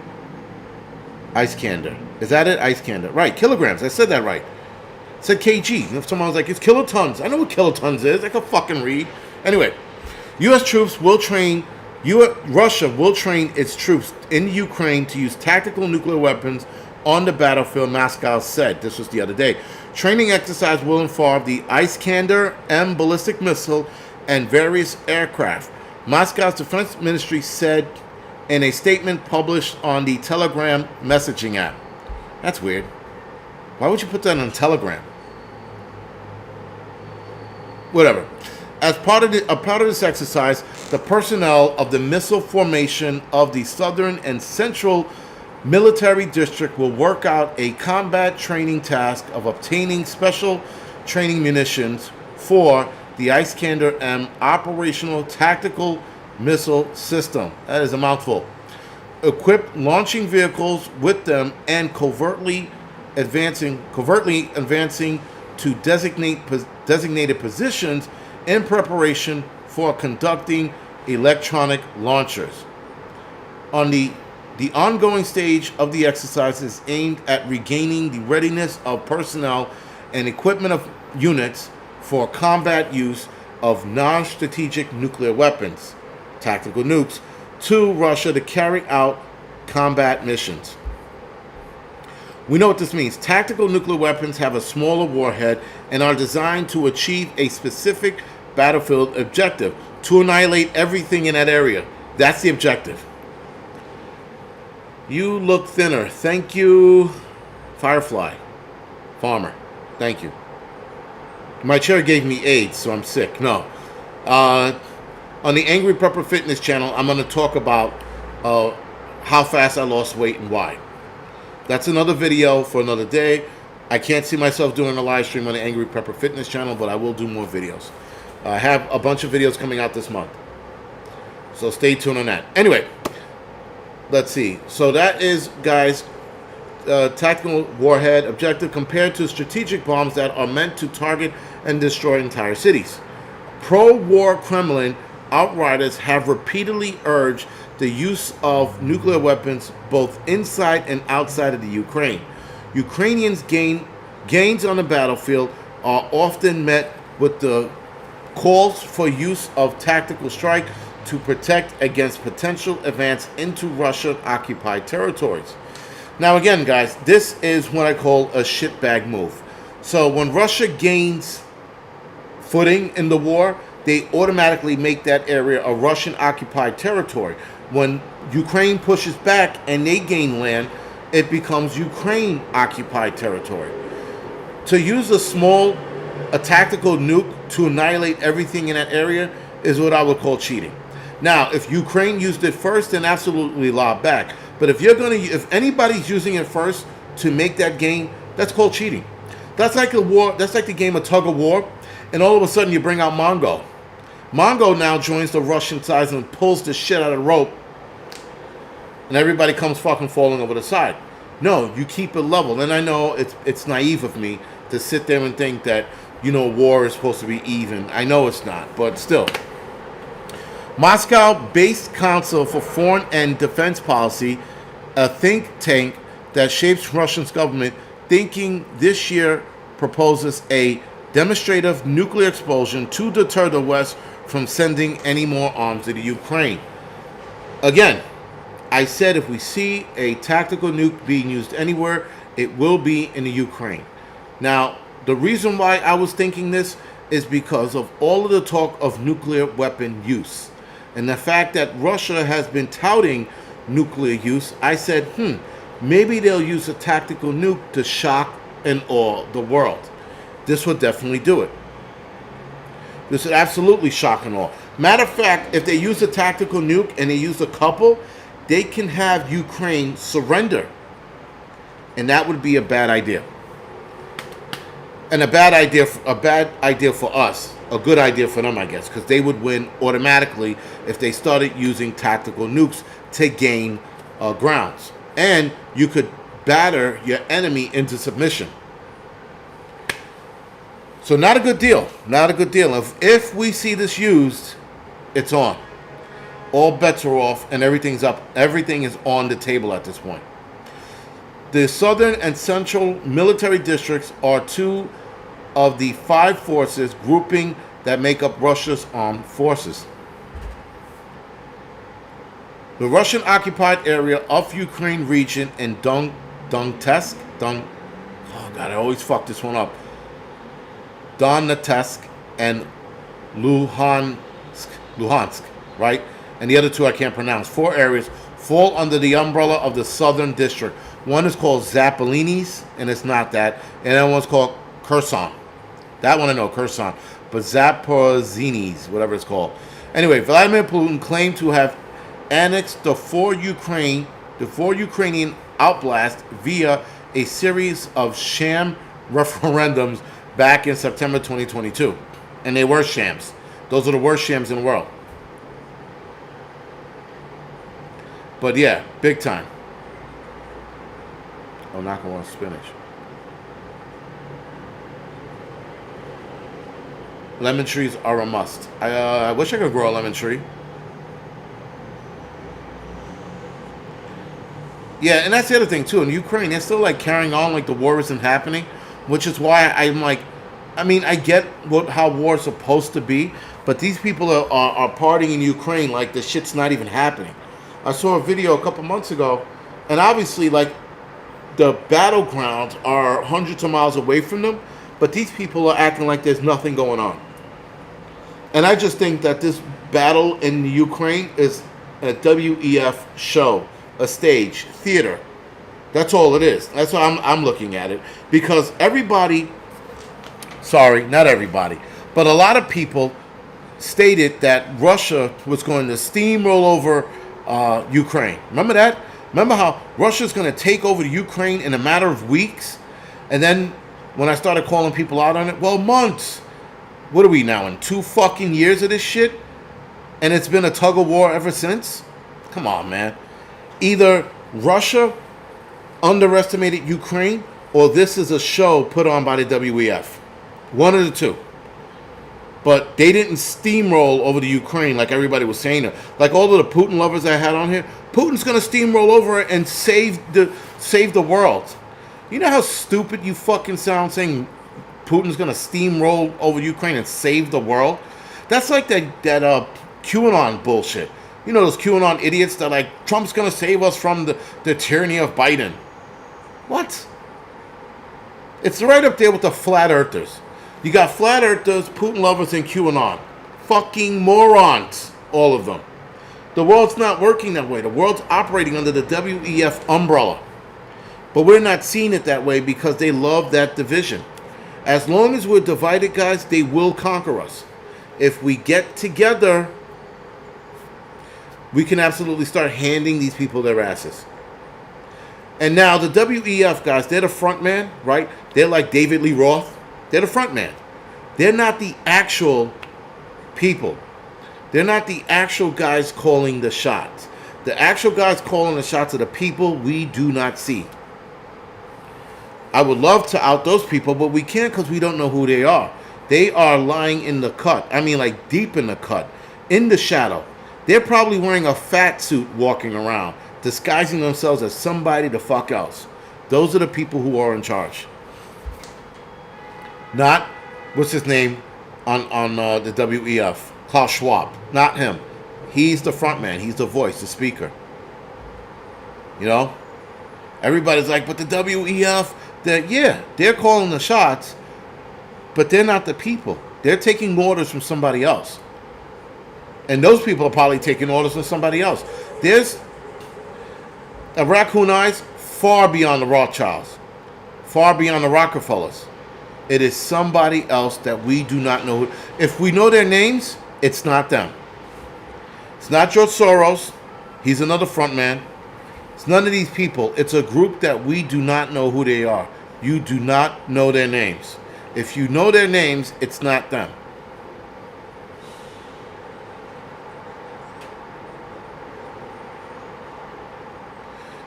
Iskander. Is that it? Iskander. Right, kilograms. I said that right. I said kg. If someone was like, it's kilotons. I know what kilotons is. I can fucking read. Anyway, U.S. troops will train... Russia will train its troops in Ukraine to use tactical nuclear weapons on the battlefield, Moscow said. This was the other day. Training exercise will involve the Iskander M ballistic missile and various aircraft. Moscow's defense ministry said in a statement published on the Telegram messaging app. That's weird. Why would you put that on Telegram? Whatever. As part of this exercise, the personnel of the missile formation of the Southern and Central Military District will work out a combat training task of obtaining special training munitions for the Iskander M operational tactical missile system. That is a mouthful. Equip launching vehicles with them and covertly advancing to designated positions in preparation for conducting electronic launchers. On the ongoing stage of the exercise is aimed at regaining the readiness of personnel and equipment of units for combat use of non-strategic nuclear weapons, tactical nukes, to Russia to carry out combat missions. We know what this means. Tactical nuclear weapons have a smaller warhead and are designed to achieve a specific battlefield objective, to annihilate everything in that area. That's the objective. You look thinner. Thank you, Firefly. Farmer. Thank you. My chair gave me AIDS, so I'm sick. No. On the Angry Prepper Fitness channel, I'm going to talk about how fast I lost weight and why. That's another video for another day. I can't see myself doing a live stream on the Angry Prepper Fitness channel, but I will do more videos. I have a bunch of videos coming out this month, so stay tuned on that. Anyway, let's see. So that is, guys, tactical warhead objective compared to strategic bombs that are meant to target and destroy entire cities. Pro-war Kremlin outriders have repeatedly urged the use of nuclear weapons both inside and outside of the Ukraine. Ukrainians' gains on the battlefield are often met with the calls for use of tactical strike to protect against potential advance into Russian-occupied territories. Now again, guys, this is what I call a shitbag move. So when Russia gains footing in the war, they automatically make that area a Russian-occupied territory. When Ukraine pushes back and they gain land, it becomes Ukraine-occupied territory. To use a tactical nuke to annihilate everything in that area is what I would call cheating. Now, if Ukraine used it first, then absolutely lob back. But if anybody's using it first to make that gain, that's called cheating. That's like a war. That's like the game of tug of war, and all of a sudden you bring out Mongo. Mongo now joins the Russian side and pulls the shit out of the rope, and everybody comes fucking falling over the side. No, you keep it level. And I know it's naive of me to sit there and think that, war is supposed to be even. I know it's not, but still. Moscow-based Council for Foreign and Defense Policy, a think tank that shapes Russia's government, thinking this year proposes a demonstrative nuclear explosion to deter the West from sending any more arms to the Ukraine. Again, I said if we see a tactical nuke being used anywhere, it will be in the Ukraine. Now, the reason why I was thinking this is because of all of the talk of nuclear weapon use. And the fact that Russia has been touting nuclear use, I said, maybe they'll use a tactical nuke to shock and awe the world. This would definitely do it. This would absolutely shock and awe. Matter of fact, if they use a tactical nuke and they use a couple, they can have Ukraine surrender. And that would be a bad idea. And a bad idea for us. A good idea for them, I guess, because they would win automatically if they started using tactical nukes to gain grounds. And you could batter your enemy into submission. So not a good deal. Not a good deal. If we see this used, it's on. All bets are off and everything's up. Everything is on the table at this point. The southern and central military districts are two of the 5 forces grouping that make up Russia's armed forces. The Russian-occupied area of Ukraine region in Donetsk, oh God, I always fuck this one up. Donetsk and Luhansk, right? And the other 2 I can't pronounce. 4 areas fall under the umbrella of the Southern District. One is called Zapolinis, and it's not that. And the other one's called Kherson. That one I know, Kherson. But Zaporozhinis, whatever it's called. Anyway, Vladimir Putin claimed to have annexed the 4 Ukrainian outblast via a series of sham referendums back in September 2022. And they were shams. Those are the worst shams in the world. But yeah, big time. Oh, not gonna want spinach. Lemon trees are a must. I wish I could grow a lemon tree. Yeah, and that's the other thing too. In Ukraine, they're still like carrying on like the war isn't happening, which is why I'm like, I mean, I get how war is supposed to be, but these people are partying in Ukraine like the shit's not even happening. I saw a video a couple months ago, and obviously, like, the battlegrounds are hundreds of miles away from them, but these people are acting like there's nothing going on. And I just think that this battle in Ukraine is a WEF show, a stage, theater. That's all it is. That's how I'm looking at it. Because everybody, sorry, not everybody, but a lot of people stated that Russia was going to steamroll over Ukraine. Remember that? Remember how Russia's going to take over Ukraine in a matter of weeks? And then when I started calling people out on it, well, months. What are we now, in 2 fucking years of this shit? And it's been a tug of war ever since? Come on, man. Either Russia underestimated Ukraine, or this is a show put on by the WEF. One of the two. But they didn't steamroll over the Ukraine like everybody was saying. Like all of the Putin lovers I had on here, Putin's going to steamroll over it and save the world. You know how stupid you fucking sound saying Putin's going to steamroll over Ukraine and save the world? That's like that QAnon bullshit. You know those QAnon idiots that like, Trump's going to save us from the tyranny of Biden. What? It's right up there with the flat earthers. You got flat earthers, Putin lovers, and QAnon. Fucking morons, all of them. The world's not working that way. The world's operating under the WEF umbrella. But we're not seeing it that way because they love that division. As long as we're divided, guys, they will conquer us. If we get together, we can absolutely start handing these people their asses. And now the WEF, guys, they're the front man, right? They're like David Lee Roth. They're the front man. They're not the actual people. They're not the actual guys calling the shots. The actual guys calling the shots are the people we do not see. I would love to out those people, but we can't because we don't know who they are. They are lying in the cut. I mean, like deep in the cut, in the shadow. They're probably wearing a fat suit walking around, disguising themselves as somebody the fuck else. Those are the people who are in charge. Not, what's his name on the WEF? Klaus Schwab. Not him. He's the front man. He's the voice, the speaker. You know? Everybody's like, but the WEF, they're calling the shots, but they're not the people. They're taking orders from somebody else. And those people are probably taking orders from somebody else. There's a Raccoon Eyes far beyond the Rothschilds, far beyond the Rockefellers. It is somebody else that we do not know. If we know their names, it's not them. It's not George Soros. He's another front man. It's none of these people. It's a group that we do not know who they are. You do not know their names. If you know their names, it's not them.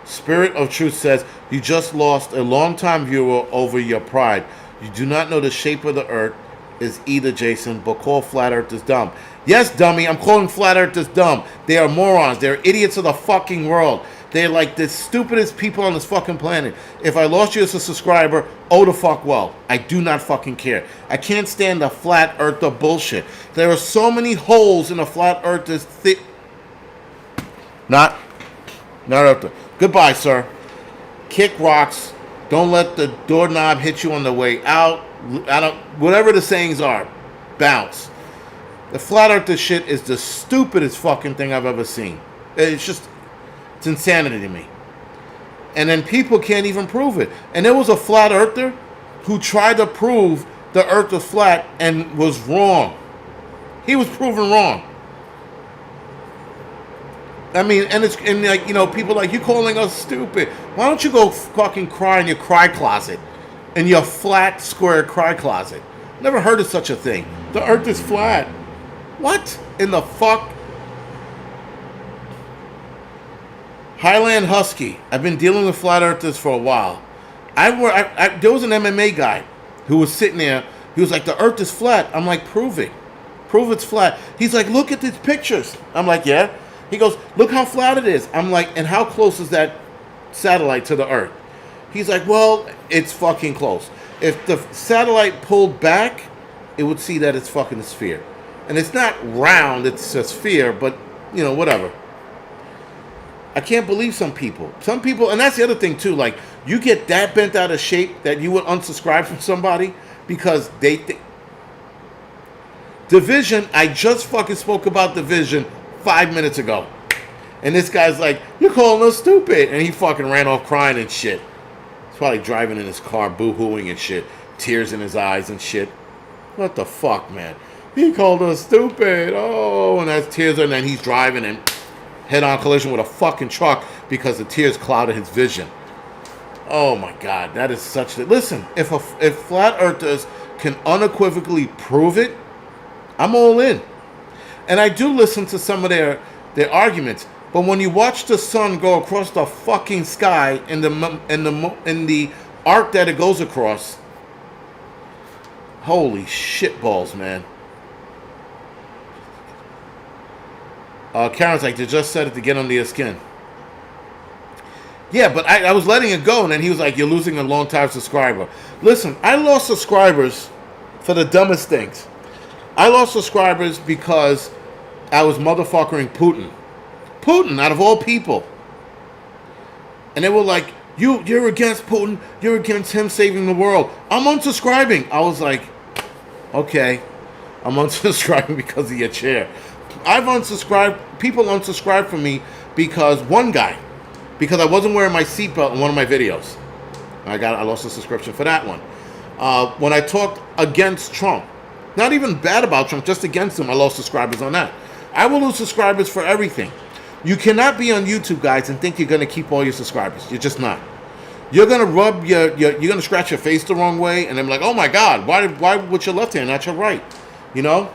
Spirit of Truth says, you just lost a longtime viewer over your pride. You do not know the shape of the earth is either, Jason, but call flat earthers dumb. Yes, dummy, I'm calling flat earthers dumb. They are morons. They're idiots of the fucking world. They're like the stupidest people on this fucking planet. If I lost you as a subscriber, oh the fuck well. I do not fucking care. I can't stand the flat earther bullshit. There are so many holes in the flat earthers. Not earther. Goodbye, sir. Kick rocks. Don't let the doorknob hit you on the way out. Whatever the sayings are, bounce. The flat earther shit is the stupidest fucking thing I've ever seen. It's insanity to me. And then people can't even prove it. And there was a flat earther who tried to prove the earth was flat and was wrong. He was proven wrong. I mean, and like, you know, people like, you calling us stupid. Why don't you go fucking cry in your cry closet? In your flat, square cry closet. Never heard of such a thing. The earth is flat. What in the fuck? Highland Husky. I've been dealing with flat earthers for a while. There was an MMA guy who was sitting there. He was like, the earth is flat. I'm like, prove it. Prove it's flat. He's like, look at these pictures. I'm like, yeah. He goes, look how flat it is. I'm like, and how close is that satellite to the earth? He's like, well, it's fucking close. If the satellite pulled back, it would see that it's fucking a sphere. And it's not round, it's a sphere, but, you know, whatever. I can't believe some people. Some people, and that's the other thing too, like, you get that bent out of shape that you would unsubscribe from somebody because they think. Division, I just fucking spoke about Division 5 minutes ago. And this guy's like, you're calling us stupid. And he fucking ran off crying and shit. He's probably driving in his car, boo-hooing and shit. Tears in his eyes and shit. What the fuck, man? He called us stupid. Oh, and that's tears. And then he's driving and head-on collision with a fucking truck because the tears clouded his vision. Oh, my God. That is such a... Listen, if flat earthers can unequivocally prove it, I'm all in. And I do listen to some of their arguments, but when you watch the sun go across the fucking sky in the arc that it goes across, holy shit balls, man. Karen's like, they just said it to get under your skin. Yeah, but I was letting it go, and then he was like, you're losing a long-time subscriber. Listen, I lost subscribers for the dumbest things. I lost subscribers because I was motherfuckering Putin. Putin, out of all people. And they were like, you're against Putin. You're against him saving the world. I'm unsubscribing. I was like, okay. I'm unsubscribing because of your chair. I've unsubscribed. People unsubscribe from me because because I wasn't wearing my seatbelt in one of my videos. I lost a subscription for that one. When I talked against Trump, not even bad about Trump, just against him, I lost subscribers on that. I will lose subscribers for everything. You cannot be on YouTube, guys, and think you're going to keep all your subscribers. You're just not. You're going to rub you're going to scratch your face the wrong way, and I'm like, oh my God, why with your left hand, not your right? You know?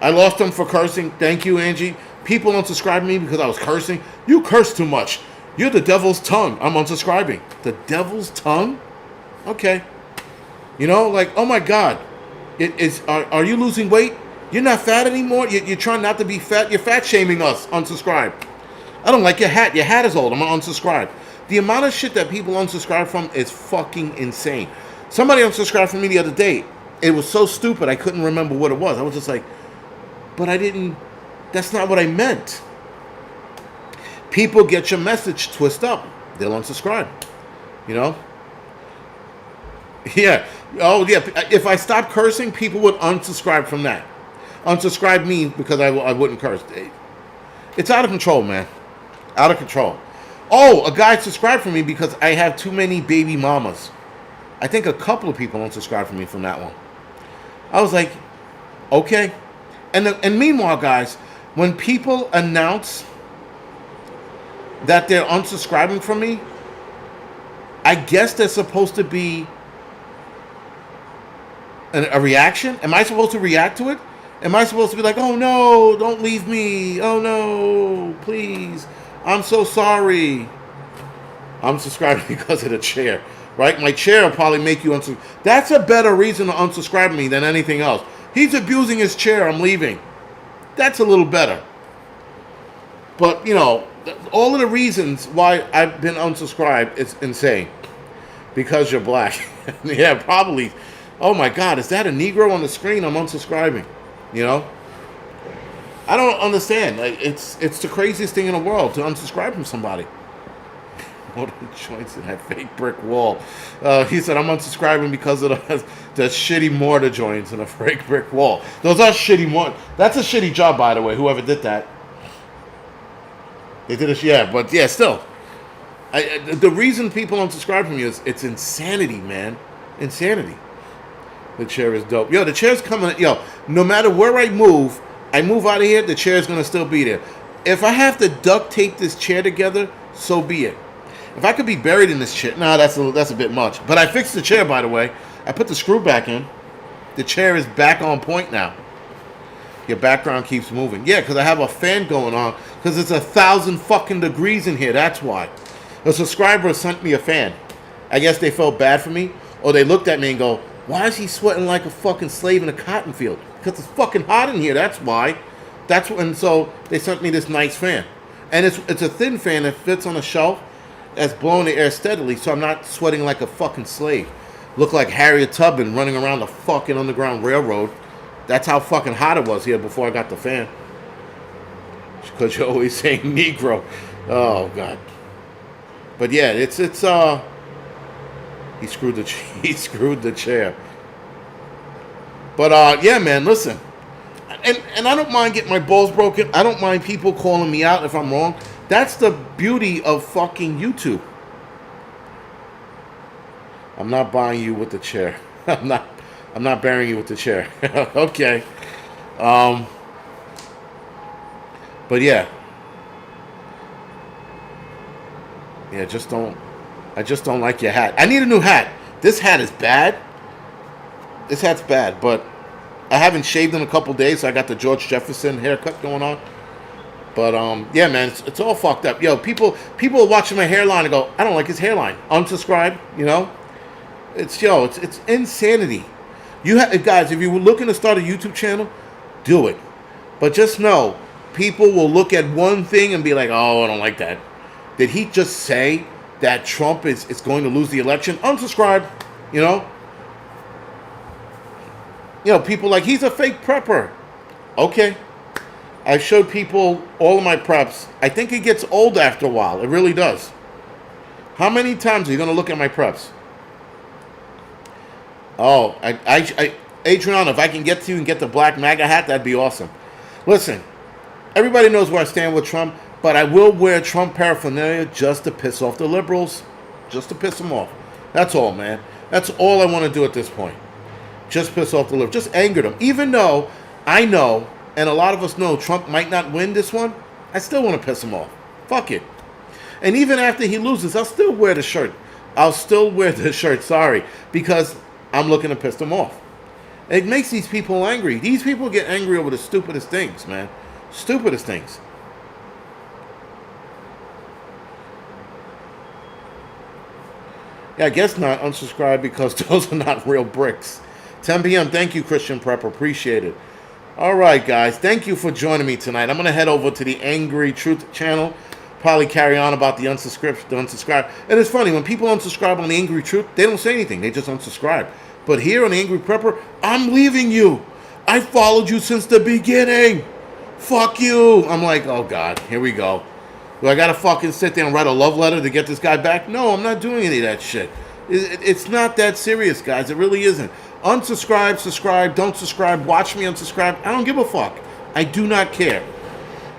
I lost them for cursing. Thank you, Angie. People don't subscribe to me because I was cursing. You curse too much. You're the devil's tongue. I'm unsubscribing. The devil's tongue? Okay. You know, like, oh my God. Are you losing weight? You're not fat anymore? You're trying not to be fat? You're fat shaming us. Unsubscribe. I don't like your hat. Your hat is old. I'm going to unsubscribe. The amount of shit that people unsubscribe from is fucking insane. Somebody unsubscribed from me the other day. It was so stupid I couldn't remember what it was. I was just like, but I didn't, that's not what I meant. People get your message twist up. They'll unsubscribe. You know? Yeah. Oh, yeah. If I stopped cursing, people would unsubscribe from that. Unsubscribe me because I wouldn't curse. It's out of control, man. Out of control. Oh, a guy subscribed for me because I have too many baby mamas. I think a couple of people unsubscribed from me from that one. I was like, okay. And meanwhile, guys, when people announce that they're unsubscribing from me, I guess there's supposed to be a reaction. Am I supposed to react to it? Am I supposed to be like, oh no, don't leave me. Oh no, please. I'm so sorry. I'm subscribing because of the chair. Right? My chair will probably make you unsubscribe. That's a better reason to unsubscribe me than anything else. He's abusing his chair. I'm leaving. That's a little better. But, you know, all of the reasons why I've been unsubscribed is insane. Because you're black. Yeah, probably. Oh my God, is that a Negro on the screen? I'm unsubscribing. You know? I don't understand. Like, it's the craziest thing in the world to unsubscribe from somebody. Mortar joints in that fake brick wall. He said, I'm unsubscribing because of the shitty mortar joints in a fake brick wall. Those are shitty mortar. That's a shitty job, by the way, whoever did that. They did it, yeah, but yeah, still. The reason people unsubscribe from you is it's insanity, man. Insanity. The chair is dope. Yo, the chair's coming. Yo, no matter where I move out of here, the chair's going to still be there. If I have to duct tape this chair together, so be it. If I could be buried in this chair, nah, that's a bit much. But I fixed the chair, by the way. I put the screw back in. The chair is back on point now. Your background keeps moving. Yeah, because I have a fan going on. Because it's 1,000 fucking degrees in here. That's why. A subscriber sent me a fan. I guess they felt bad for me. Or they looked at me and go, why is he sweating like a fucking slave in a cotton field? Because it's fucking hot in here. That's why. And so they sent me this nice fan. And it's a thin fan that fits on a shelf. That's blowing the air steadily, so I'm not sweating like a fucking slave. Look like Harriet Tubman running around the fucking Underground Railroad. That's how fucking hot it was here before I got the fan. Because you're always saying Negro. Oh, God. But yeah, it's he screwed the chair. But yeah, man, listen. And I don't mind getting my balls broken. I don't mind people calling me out if I'm wrong. That's the beauty of fucking YouTube. I'm not buying you with the chair. I'm not burying you with the chair. Okay. But yeah. Yeah, I just don't like your hat. I need a new hat. This hat is bad. This hat's bad, but I haven't shaved in a couple days, so I got the George Jefferson haircut going on. But yeah, man, it's all fucked up. Yo, people are watching my hairline and go, I don't like his hairline. Unsubscribe, you know? It's insanity. Guys, if you were looking to start a YouTube channel, do it. But just know, people will look at one thing and be like, oh, I don't like that. Did he just say that Trump is going to lose the election? Unsubscribe, you know? You know, people like, he's a fake prepper. Okay. I showed people all of my preps. I think it gets old after a while. It really does. How many times are you going to look at my preps? Oh, Adriana, if I can get to you and get the black MAGA hat, that'd be awesome. Listen, everybody knows where I stand with Trump, but I will wear Trump paraphernalia just to piss off the liberals. Just to piss them off. That's all, man. That's all I want to do at this point. Just piss off the liberals. Just anger them. Even though I know, and a lot of us know, Trump might not win this one, I still want to piss him off. Fuck it. And even after he loses, I'll still wear the shirt. Sorry. Because I'm looking to piss them off. It makes these people angry. These people get angry over the stupidest things, man. Stupidest things. Yeah, I guess not. Unsubscribe because those are not real bricks. 10 p.m. Thank you, Christian Prep. Appreciate it. All right, guys. Thank you for joining me tonight. I'm going to head over to the Angry Truth channel. Probably carry on about the unsubscribe. And it's funny, when people unsubscribe on the Angry Truth, they don't say anything. They just unsubscribe. But here on the Angry Prepper, I'm leaving you. I followed you since the beginning. Fuck you. I'm like, oh, God. Here we go. Do I got to fucking sit there and write a love letter to get this guy back? No, I'm not doing any of that shit. It's not that serious, guys. It really isn't. Unsubscribe, subscribe, don't subscribe, watch me unsubscribe. I don't give a fuck. I do not care.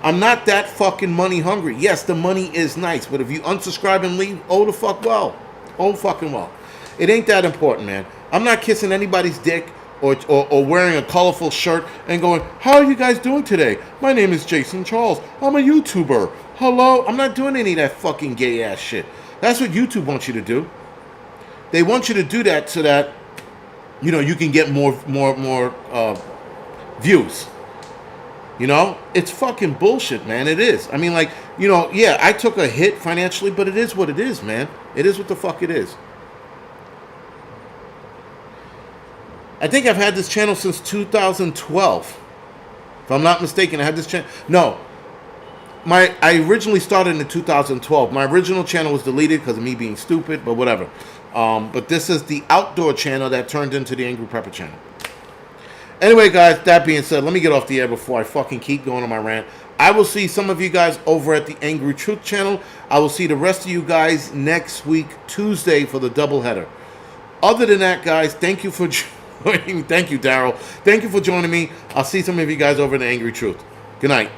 I'm not that fucking money hungry. Yes, the money is nice, but if you unsubscribe and leave, oh the fuck well. Oh fucking well. It ain't that important, man. I'm not kissing anybody's dick or wearing a colorful shirt and going, how are you guys doing today? My name is Jason Charles. I'm a YouTuber. Hello? I'm not doing any of that fucking gay ass shit. That's what YouTube wants you to do. They want you to do that so that, you know, you can get more views. You know, it's fucking bullshit, man. It is. I mean, like, you know, yeah, I took a hit financially, but it is what it is, man. It is what the fuck it is. I think I've had this channel since 2012. If I'm not mistaken, I had this channel. No. I originally started in 2012. My original channel was deleted because of me being stupid, but whatever. But this is the outdoor channel that turned into the Angry Prepper channel. Anyway, guys, that being said, let me get off the air before I fucking keep going on my rant. I will see some of you guys over at the Angry Truth channel. I will see the rest of you guys next week, Tuesday, for the doubleheader. Other than that, guys, thank you for joining. Thank you, Daryl. Thank you for joining me. I'll see some of you guys over in the Angry Truth. Good night.